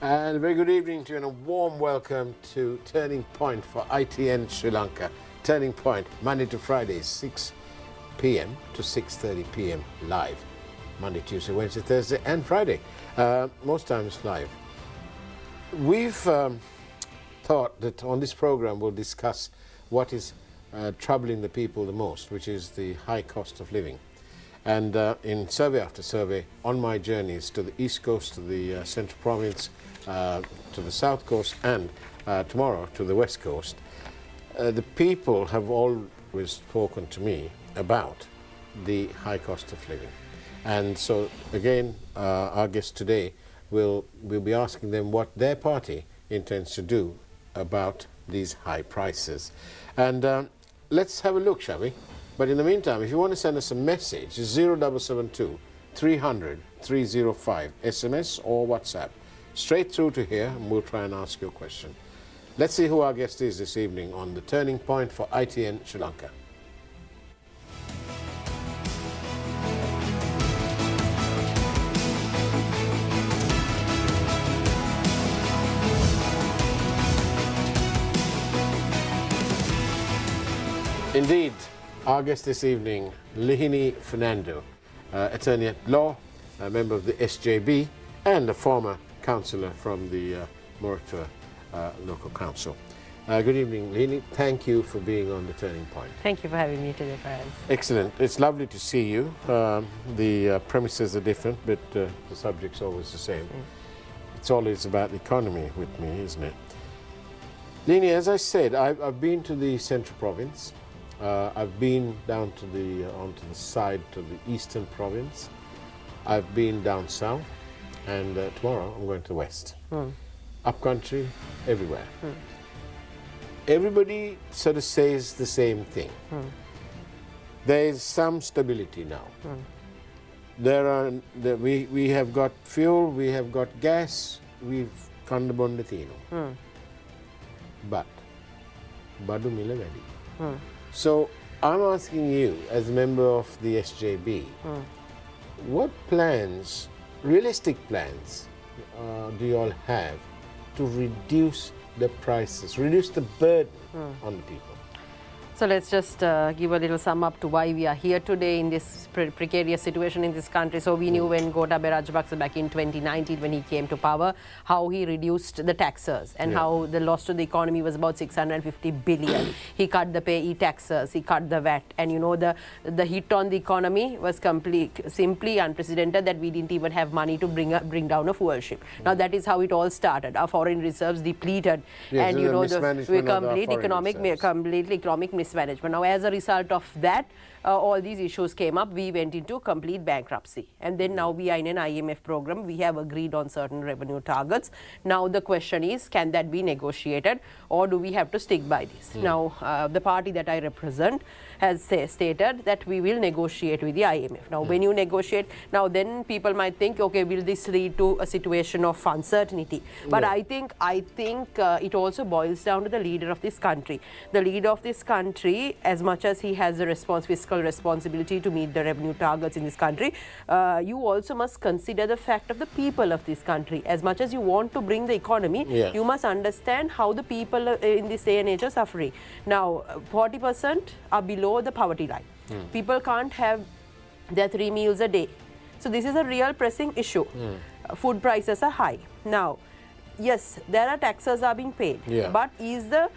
And a very good evening to you and a warm welcome to Turning Point for ITN Sri Lanka. Turning Point, Monday to Friday, 6 p.m. to 6:30 p.m. live. Monday, Tuesday, Wednesday, Thursday and Friday. Most times live. We've thought that on this program we'll discuss what is troubling the people the most, which is the high cost of living. And in survey after survey, on my journeys to the East Coast, to the Central Province, to the South Coast, and tomorrow to the West Coast, the people have always spoken to me about the high cost of living. And so again, our guest today will be asking them what their party intends to do about these high prices. And let's have a look, shall we? But in the meantime, if you want to send us a message, it's 0772 300 305, SMS or WhatsApp. Straight through to here, and we'll try and ask you a question. Let's see who our guest is this evening on the Turning Point for ITN Sri Lanka. Indeed, our guest this evening, Lihini Fernando, attorney at law, a member of the SJB, and a former councillor from the Moratua Local Council. Good evening, Lihini. Thank you for being on the Turning Point. Thank you for having me today, Faraz. Excellent. It's lovely to see you. The premises are different, but the subject's always the same. It's always about the economy with me, isn't it? Lihini, as I said, I've been to the Central Province. I've been down to onto the side to the Eastern Province. I've been down south, and tomorrow I'm going to the West. Upcountry, everywhere. Everybody sort of says the same thing. There is some stability now. We have got fuel, we have got gas, we've kandabondatino. But badu mila wedi. So I'm asking you, as a member of the SJB, what plans, realistic plans, do you all have to reduce the prices, reduce the burden on the people? So let's just give a little sum up to why we are here today in this precarious situation in this country. So we knew when Gotabaya Rajapaksa back in 2019 when he came to power, how he reduced the taxes and how the loss to the economy was about 650 billion. He cut the payee taxes, he cut the VAT, and you know the hit on the economy was simply unprecedented, that we didn't even have money to bring down a fuel ship. Now that is how it all started. Our foreign reserves depleted, and you know the complete economic mismanagement. Now, as a result of that, all these issues came up. We went into complete bankruptcy, and then now we are in an IMF program. We have agreed on certain revenue targets. Now the question is, can that be negotiated, or do we have to stick by this? Now the party that I represent has stated that we will negotiate with the IMF. Now when you negotiate, now then people might think, okay, will this lead to a situation of uncertainty? But I think it also boils down to the leader of this country. The leader of this country, as much as he has the fiscal responsibility to meet the revenue targets in this country, you also must consider the fact of the people of this country. As much as you want to bring the economy, you must understand how the people in this day and age are suffering. Now 40% are below the poverty line. People can't have their 3 meals a day. So this is a real pressing issue. Food prices are high. Now, yes, there are taxes are being paid, but is the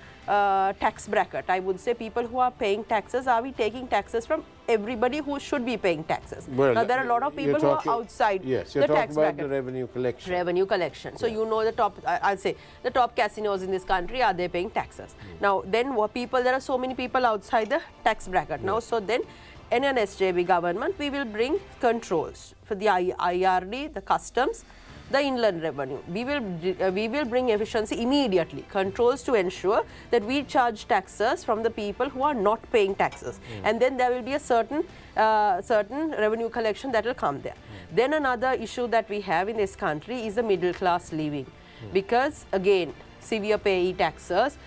tax bracket, I would say, people who are paying taxes, are we taking taxes from everybody who should be paying taxes? Well, now there are a lot of people who are outside the tax bracket. The revenue collection. Revenue collection. So you know the top, I'll say, the top casinos in this country, are they paying taxes? Now then there are so many people outside the tax bracket. Now so then in an SJB government, we will bring controls for the IRD, the customs, the inland revenue. We will bring efficiency immediately, controls to ensure that we charge taxes from the people who are not paying taxes, and then there will be a certain revenue collection that will come there. Then another issue that we have in this country is the middle class living, because again severe payee taxers.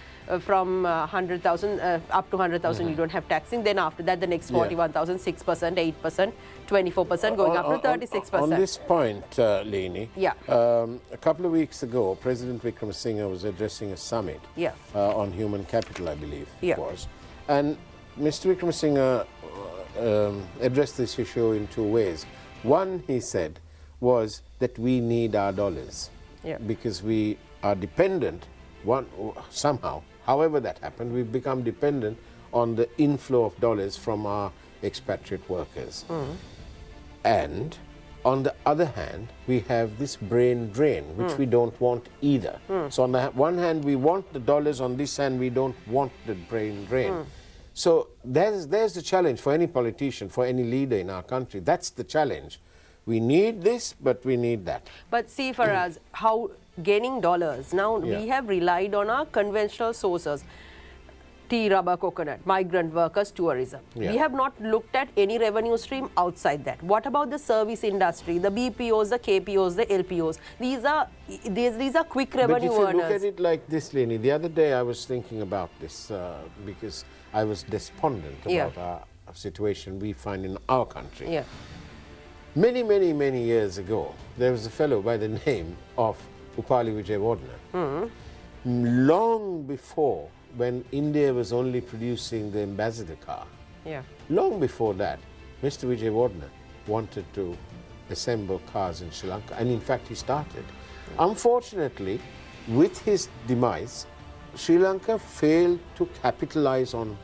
From 100,000 up to 100,000, you don't have taxing. Then after that, the next 41,000, 6%, 8%, 24%, going up to 36%. On this point, Lihini, a couple of weeks ago, President Wickremesinghe was addressing a summit on human capital, I believe it was. And Mr. Wickremesinghe addressed this issue in two ways. One, he said, was that we need our dollars because we are dependent somehow. However that happened, we've become dependent on the inflow of dollars from our expatriate workers. And on the other hand, we have this brain drain, which we don't want either. So on the one hand, we want the dollars, on this hand, we don't want the brain drain. So there's the challenge for any politician, for any leader in our country. That's the challenge. We need this, but we need that. But see, for us, how gaining dollars, now we have relied on our conventional sources. Tea, rubber, coconut, migrant workers, tourism. We have not looked at any revenue stream outside that. What about the service industry, the BPOs, the KPOs, the LPOs? These are quick revenue earners. But if you look at it like this, Lihini, the other day I was thinking about this because I was despondent about our situation we find in our country. Many years ago, there was a fellow by the name of Upali Vijayawardena. Long before, when India was only producing the ambassador car, long before that, Mr. Vijayawardena wanted to assemble cars in Sri Lanka, and in fact he started. Unfortunately, with his demise, Sri Lanka failed to capitalize on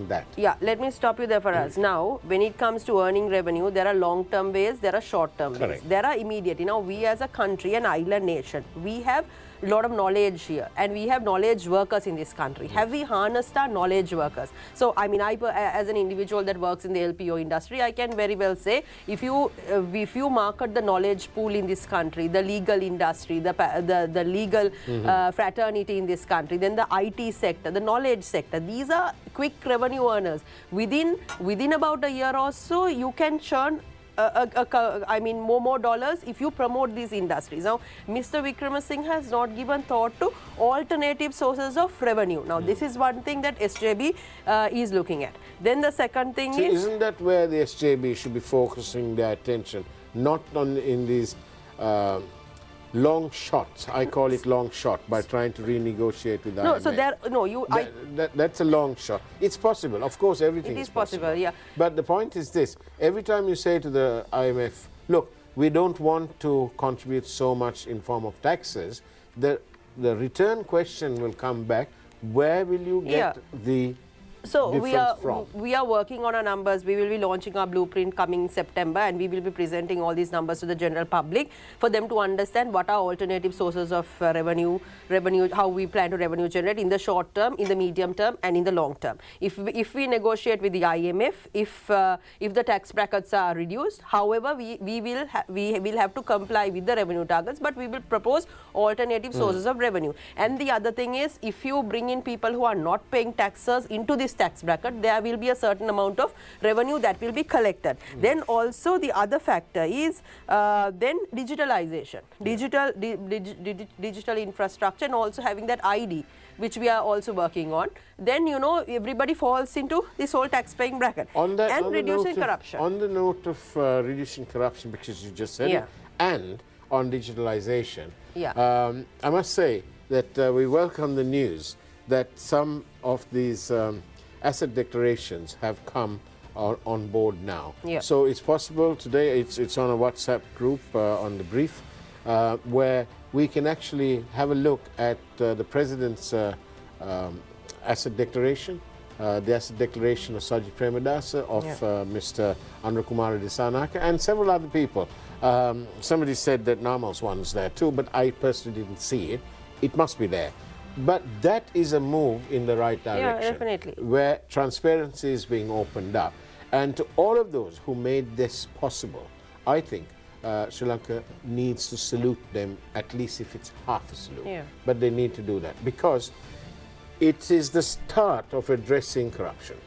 that. Let me stop you there for us. Now, when it comes to earning revenue, there are long-term ways, there are short-term ways. There are immediate. You know, we as a country, an island nation, we have a lot of knowledge here, and we have knowledge workers in this country. Have we harnessed our knowledge workers? So, I mean, as an individual that works in the LPO industry, I can very well say, if you market the knowledge pool in this country, the legal industry, the legal fraternity in this country, then the IT sector, the knowledge sector, these are quick revenue earners. Within about a year or so, you can churn more dollars if you promote these industries. Now, Mr. Wickremesinghe has not given thought to alternative sources of revenue. Now, this is one thing that SJB is looking at. Then the second thing is... Isn't that where the SJB should be focusing their attention? Not in these long shots, I call it long shot, by trying to renegotiate with the IMF. So there, that's a long shot. It's possible. Of course, everything is possible. But the point is this. Every time you say to the IMF, look, we don't want to contribute so much in form of taxes, the return question will come back, where will you get the So we are working on our numbers. We will be launching our blueprint coming September, and we will be presenting all these numbers to the general public for them to understand what are alternative sources of revenue, how we plan to revenue generate in the short term, in the medium term, and in the long term. If we negotiate with the IMF, if the tax brackets are reduced, however, we will have to comply with the revenue targets, but we will propose alternative sources of revenue. And the other thing is, if you bring in people who are not paying taxes into this tax bracket, there will be a certain amount of revenue that will be collected. Then also the other factor is then digitalization, digital infrastructure, and also having that ID, which we are also working on. Then, you know, everybody falls into this whole tax-paying bracket. And reducing corruption. On the note of reducing corruption, because you just said it, and on digitalization, I must say that we welcome the news that some of these asset declarations have come on board now. So it's possible today, it's on a WhatsApp group on the brief, where we can actually have a look at the President's asset declaration, the asset declaration of Sajid Premadasa, of Mr. Anurakumara Disanaka, and several other people. Somebody said that Namal's one's there too, but I personally didn't see it. It must be there. But that is a move in the right direction, definitely, where transparency is being opened up. And to all of those who made this possible, I think Sri Lanka needs to salute them, at least if it's half a salute. But they need to do that, because it is the start of addressing corruption.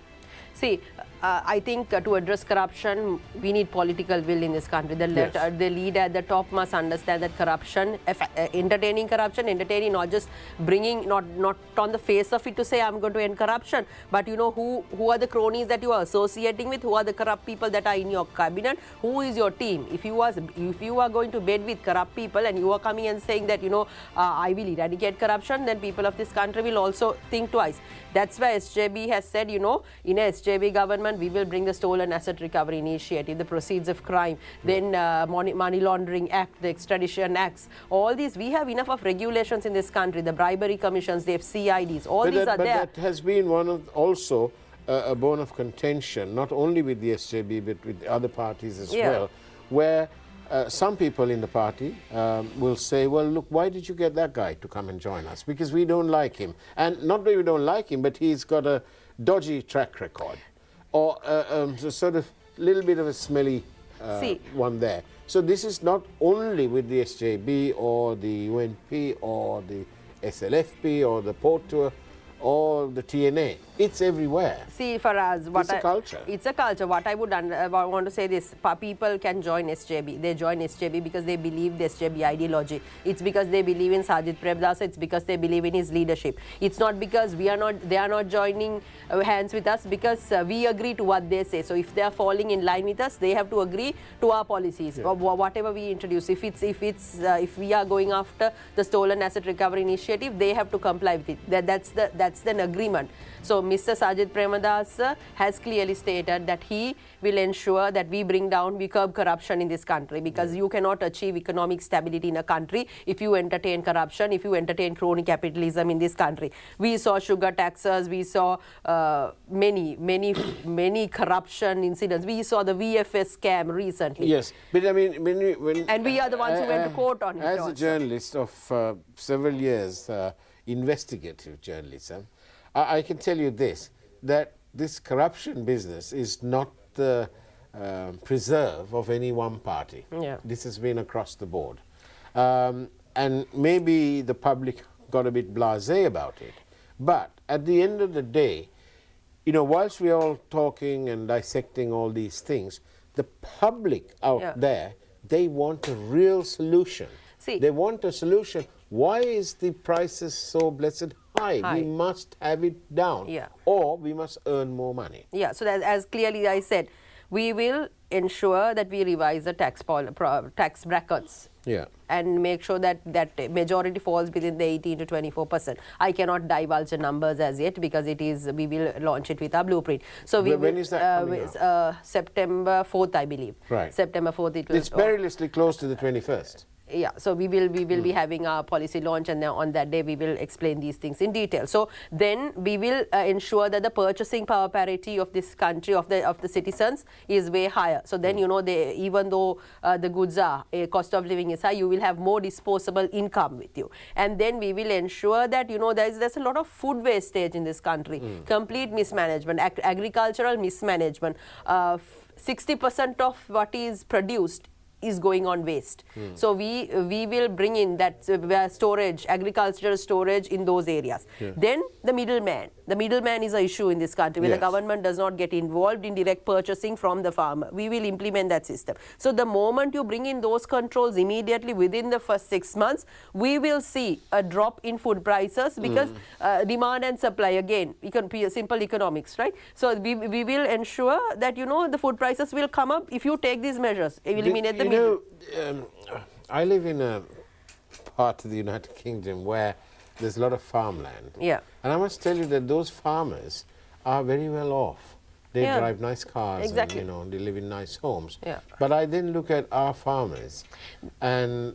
See, I think to address corruption, we need political will in this country. The leader at the top must understand that corruption, entertaining not just bringing, not on the face of it to say I'm going to end corruption, but you know who are the cronies that you are associating with, who are the corrupt people that are in your cabinet, who is your team. If you are going to bed with corrupt people and you are coming and saying that I will eradicate corruption, then people of this country will also think twice. That's why SJB has said, in a SJB government, we will bring the Stolen Asset Recovery Initiative, the Proceeds of Crime, then Money Laundering Act, the Extradition Acts, all these. We have enough of regulations in this country, the bribery commissions, the FCIDs, all these are there. But that has been one of also a bone of contention, not only with the SJB, but with other parties as well, where some people in the party will say, well, look, why did you get that guy to come and join us? Because we don't like him. And not that we don't like him, but he's got a dodgy track record or sort of little bit of a smelly one there. So this is not only with the SJB or the UNP or the SLFP or the Port Tour or the TNA. It's everywhere. See, for us, it's a culture. It's a culture. What I would want to say this, people can join SJB. They join SJB because they believe the SJB ideology. It's because they believe in Sajid Premdas. It's because they believe in his leadership. It's not because they are not joining hands with us because we agree to what they say. So if they are falling in line with us, they have to agree to our policies, or whatever we introduce. If we are going after the Stolen Asset Recovery Initiative, they have to comply with it. That's an agreement. So Mr. Sajid Premadas has clearly stated that he will ensure that we curb corruption in this country, because you cannot achieve economic stability in a country if you entertain corruption, if you entertain crony capitalism in this country. We saw sugar taxes, we saw many corruption incidents. We saw the VFS scam recently. Yes, but I mean, and we are the ones who went to court on it. As a journalist of several years, investigative journalism, I can tell you this, that this corruption business is not the preserve of any one party. Yeah. This has been across the board. And maybe the public got a bit blasé about it. But at the end of the day, whilst we're all talking and dissecting all these things, the public out there, they want a real solution. See, they want a solution. Why is the prices so blessed high? We must have it down, or we must earn more money. Yeah, so as clearly I said, we will ensure that we revise the tax brackets and make sure that majority falls within the 18 to 24%. I cannot divulge the numbers as yet because we will launch it with our blueprint. So when is that coming out? September 4th, I believe. Right. September 4th. It's perilously close to the 21st. Yeah, so we will be having our policy launch, and then on that day we will explain these things in detail. So then we will ensure that the purchasing power parity of this country, of the citizens, is way higher. So then even though the goods are cost of living is high, you will have more disposable income with you. And then we will ensure that there's a lot of food wastage in this country, complete mismanagement, agricultural mismanagement. 60% of what is produced is going on waste. So we will bring in that storage, agricultural storage in those areas. Then the middleman. The middleman is an issue in this country where the government does not get involved in direct purchasing from the farmer. We will implement that system. So the moment you bring in those controls immediately within the first 6 months, we will see a drop in food prices because demand and supply, again, simple economics, right? So we will ensure that the food prices will come up if you take these measures. Eliminate the I live in a part of the United Kingdom where there's a lot of farmland. Yeah. And I must tell you that those farmers are very well off. They drive nice cars and they live in nice homes. Yeah. But I then look at our farmers and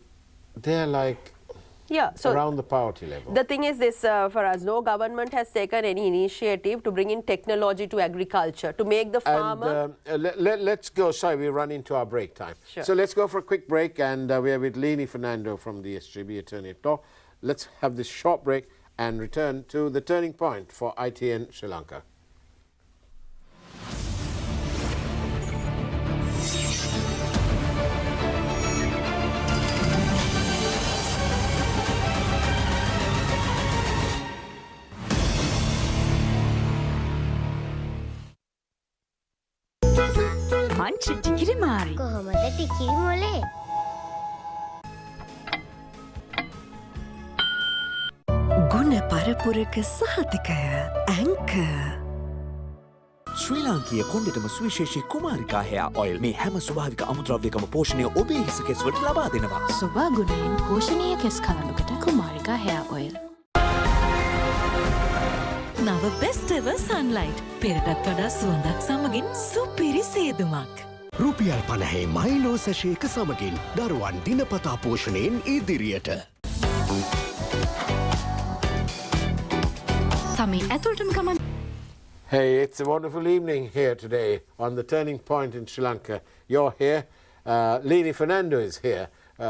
they're like around the poverty level. The thing is this, for us, no government has taken any initiative to bring in technology to agriculture, to make the farmer... And, let's go, sorry, we're running to our break time. Sure. So let's go for a quick break, and we are with Lihini Fernando from the SJB Attorney at Law. Let's have this short break and return to the turning point for ITN Sri Lanka. පුංචි ටිකිරි Marie. කොහොමද ටිකිරි මොලේ? ගුණ පරපුරක සහතිකය ඇංක. ශ්‍රී ලාංකීය කොණ්ඩෙටම සුවිශේෂී කුමාරිකා hair oil මේ හැම ස්වභාවික අමුද්‍රව්‍යකම පෝෂණය ඔබේ හිස කෙස්වලට ලබා දෙනවා. සොබා ගුණයෙන් පෝෂණීය කෙස් කලනුකට කුමාරිකා hair oil. නව best ever sunlight. පෙරටත් වඩා සුවඳක් සමගින් සුපිරි සේදුමක්. රුපියල් 50 මයිලෝ සැෂේක සමගින් දරුවන් දිනපතා පෝෂණයෙන් ඉදිරියට. සමී ඇතුළටම ගමන්. Hey, it's a wonderful evening here today on the Turning Point in Sri Lanka. You're here. Lihini Fernando is here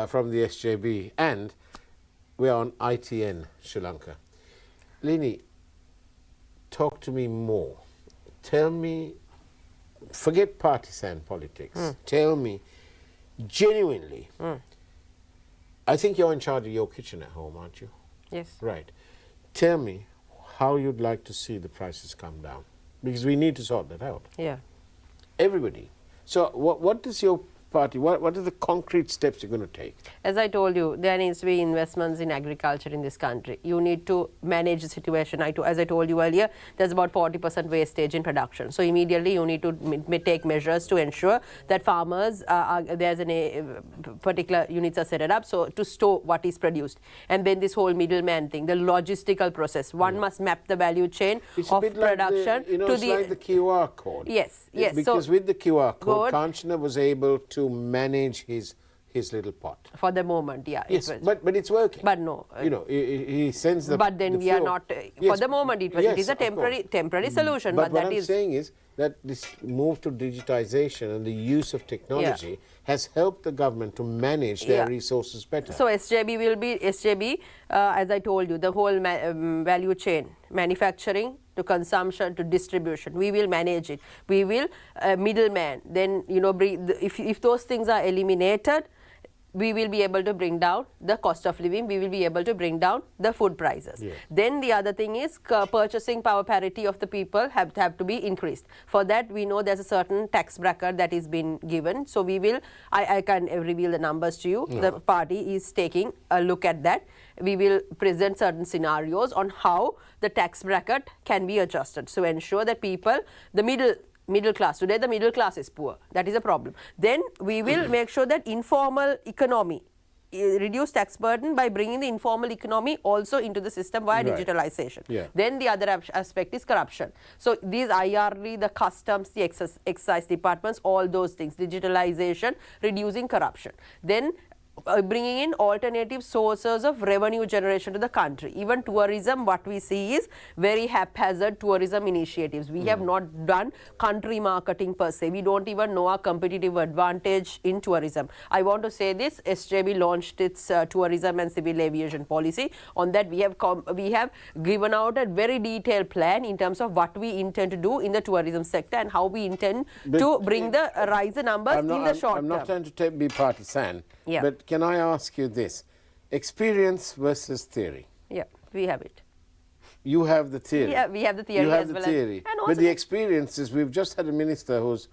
from the SJB, and we're on ITN Sri Lanka. Lihini, talk to me more. Tell me, forget partisan politics. Tell me, genuinely, I think you're in charge of your kitchen at home, aren't you? Yes. Right. Tell me how you'd like to see the prices come down, because we need to sort that out. Yeah. Everybody. So what is your party, what are the concrete steps you're going to take? As I told you, there needs to be investments in agriculture in this country. You need to manage the situation. As I told you earlier, there's about 40% wastage in production. So immediately you need to take measures to ensure that farmers, there's a particular units are set up so to store what is produced. And then this whole middleman thing, the logistical process. One must map the value chain It's of a bit like production the, to it's the like the QR code. Yes, yes. Because So with the QR code, good. Kanchana was able to manage his little pot. for the moment, yeah. it Yes, was. but it's working. But no, You know, he sends the. but then the we are flow. not for Yes, the moment it is a of course. temporary solution, But but what that I'm is saying is that this move to digitization and the use of technology has helped the government to manage their resources better. so SJB, as I told you, the whole value chain, manufacturing to consumption to distribution, we will manage it. We will middleman. Then if those things are eliminated, we will be able to bring down the cost of living, we will be able to bring down the food prices. Yeah. Then the other thing is purchasing power parity of the people have to be increased. For that, we know there's a certain tax bracket that is been given. So we will, I can reveal the numbers to you. The party is taking a look at that. We will present certain scenarios on how the tax bracket can be adjusted. So ensure that people, the middle class, today the middle class is poor, that is a problem. Then we will make sure that informal economy, reduce tax burden by bringing the informal economy also into the system via Right. digitalization. Yeah. Then the other aspect is corruption. So these IRD, the customs, the excise departments, all those things, digitalization, reducing corruption. Then bringing in alternative sources of revenue generation to the country. Even tourism, what we see is very haphazard tourism initiatives. We have not done country marketing per se. We don't even know our competitive advantage in tourism. I want to say this, SJB launched its tourism and civil aviation policy. On that, we have given out a very detailed plan in terms of what we intend to do in the tourism sector and how we intend to bring the rise the numbers in the short I'm term. not trying to be partisan, Yeah. but can I ask you this? Experience versus theory. Yeah, we have it. You have the theory. Yeah, we have the theory You have as the well theory. and But also the experience is we've just had a minister who's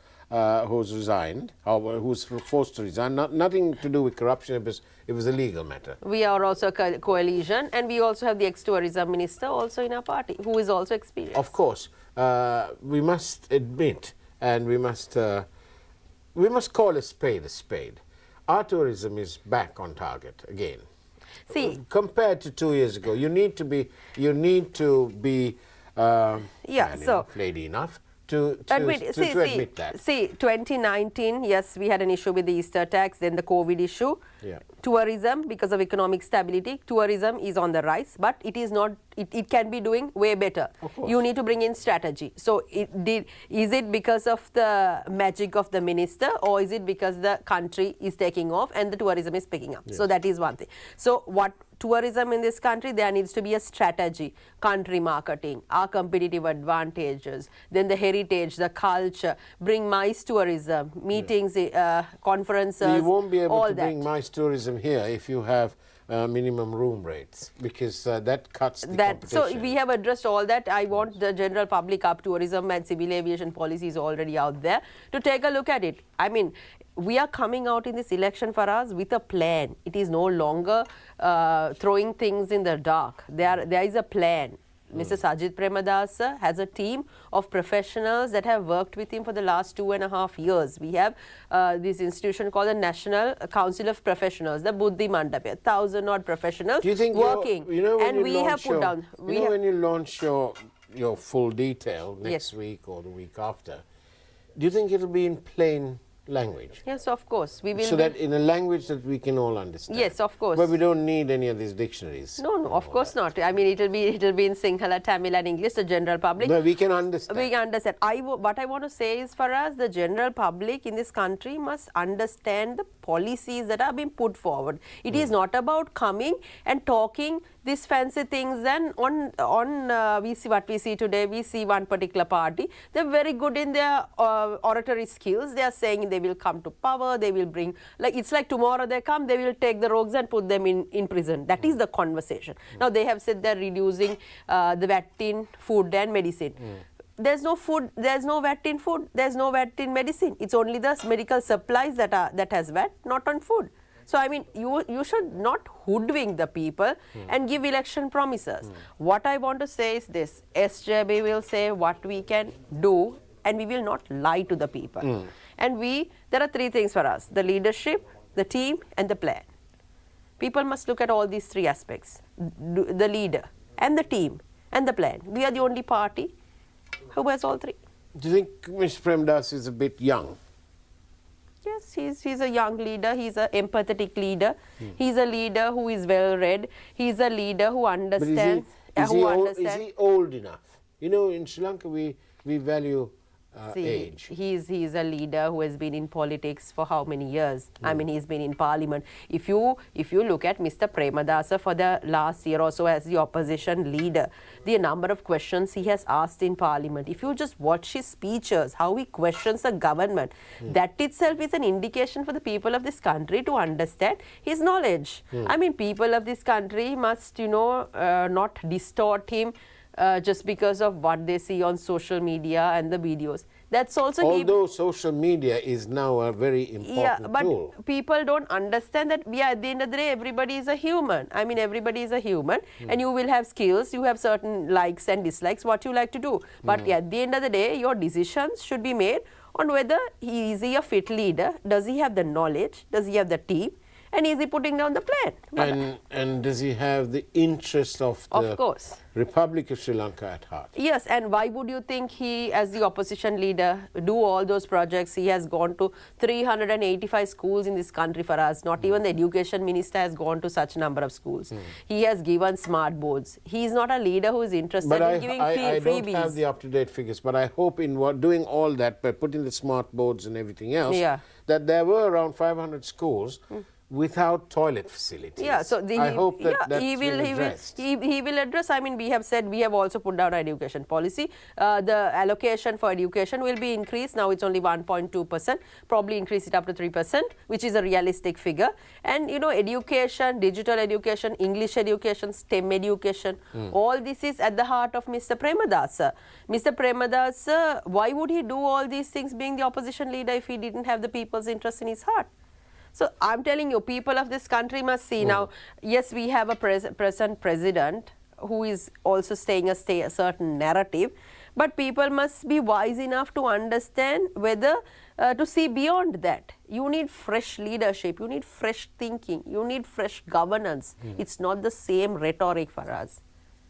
resigned, or who's forced to resign. Nothing to do with corruption. It was a legal matter. we are also a coalition, and we also have the ex-tourism minister also in our party, who is also experienced. Of course, we must admit, and we must call a spade. Our tourism is back on target again. See, Compared to 2 years ago, you need to be man enough, lady enough to admit that. See, 2019, yes, we had an issue with the Easter tax, then the COVID issue. Yeah. Tourism, because of economic stability, tourism is on the rise, but it is not. It can be doing way better. Of course. You need to bring in strategy. So, is it because of the magic of the minister, or is it because the country is taking off and the tourism is picking up? Yes. So that is one thing. So what tourism in this country, there needs to be a strategy, country marketing, our competitive advantages, then the heritage, the culture, bring MICE tourism, meetings, conferences, You won't be able all to that. bring MICE tourism here if you have minimum room rates, because that cuts the competition. So we have addressed all that. I want the general public up. Tourism and civil aviation policy is already out there to take a look at it. I mean, we are coming out in this election for us with a plan. It is no longer throwing things in the dark. There is a plan. Mr. Sajid Premadasa has a team of professionals that have worked with him for the last 2.5 years. We have this institution called the National Council of Professionals, the Buddhi Mandapya, 1,000-odd professionals working. And we have put down. When you launch your full detail next week or the week after, do you think it'll be in plain language? Yes, of course. We will. So that in a language that we can all understand. Yes, of course. But we don't need any of these dictionaries. No, of course not. I mean, it'll be in Sinhala, Tamil, and English. The general public. No, we can understand. We can understand. What I want to say is, for us, the general public in this country must understand the policies that are being put forward. It is not about coming and talking these fancy things. And we see what we see today. We see one particular party. They're very good in their oratory skills. They are saying they will come to power. They will bring, it's like tomorrow they come, they will take the rogues and put them in prison. That is the conversation. Now they have said they're reducing the VAT in food and medicine. There's no food, there's no VAT in food, there's no VAT in medicine. It's only the medical supplies that has VAT, not on food. So, I mean, you should not hoodwink the people and give election promises. What I want to say is this: SJB will say what we can do, and we will not lie to the people. And there are three things for us: the leadership, the team, and the plan. People must look at all these three aspects: the leader, and the team, and the plan. We are the only party who has all three. Do you think Mr. Premdas is a bit young? Yes, he's a young leader. He's an empathetic leader. He's a leader who is well read. He's a leader who understands. Is he old enough? You know, in Sri Lanka we value age. He's a leader who has been in politics for how many years? I mean, he's been in parliament. If you look at Mr. Premadasa for the last year or so as the opposition leader, the number of questions he has asked in parliament, if you just watch his speeches, how he questions the government, that itself is an indication for the people of this country to understand his knowledge. I mean, people of this country must, not distort him just because of what they see on social media and the videos. That's also although social media is now a very important tool. But people don't understand that at the end of the day, everybody is a human. I mean, everybody is a human, and you will have skills, you have certain likes and dislikes, what you like to do. But at the end of the day, your decisions should be made on whether is he a fit leader, does he have the knowledge, does he have the team, and is he putting down the plan? And does he have the interest of the Republic of Sri Lanka at heart? Yes, and why would you think he, as the opposition leader, do all those projects? He has gone to 385 schools in this country for us. Not even the education minister has gone to such number of schools. He has given smart boards. He is not a leader who is interested in giving freebies. I don't have the up-to-date figures, but I hope in doing all that, by putting the smart boards and everything else, that there were around 500 schools without toilet facilities. Yeah, so I hope that's addressed. He will address. I mean, we have said, we have also put down our education policy. The allocation for education will be increased. Now it's only 1.2%. Probably increase it up to 3%, which is a realistic figure. And education, digital education, English education, STEM education, all this is at the heart of Mr. Premadasa. Mr. Premadasa, why would he do all these things being the opposition leader if he didn't have the people's interest in his heart? So I'm telling you, people of this country must see now. Yes, we have a present president who is also staying a certain narrative, but people must be wise enough to understand whether to see beyond that. You need fresh leadership, you need fresh thinking, you need fresh governance. It's not the same rhetoric for us.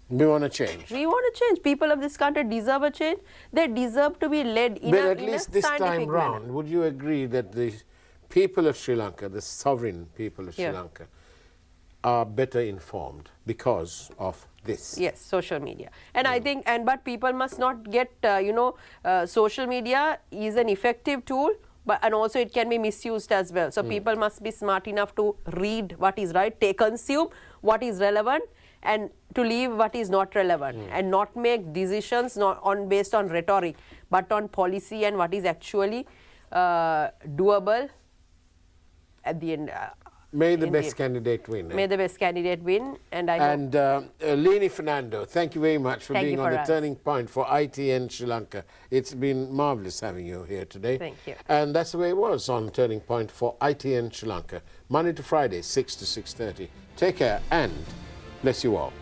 We want to change. We want to change. People of this country deserve a change. They deserve to be led in at least this time round, manner. would you agree that the people of Sri Lanka, the sovereign people of Sri Lanka, are better informed because of this? Yes, social media. And I think, but people must not get, social media is an effective tool, and also it can be misused as well. So people must be smart enough to read what is right, consume what is relevant, and to leave what is not relevant, and not make decisions based on rhetoric, but on policy and what is actually doable at the end. May the Indeed. best candidate win. May the best candidate win, and I hope. And Lihini, Fernando, thank you very much for Thank being you on for the us. Turning Point for ITN Sri Lanka. It's been marvelous having you here today. Thank you. And that's the way it was on Turning Point for ITN Sri Lanka, Monday to Friday, 6 to 6:30. Take care and bless you all.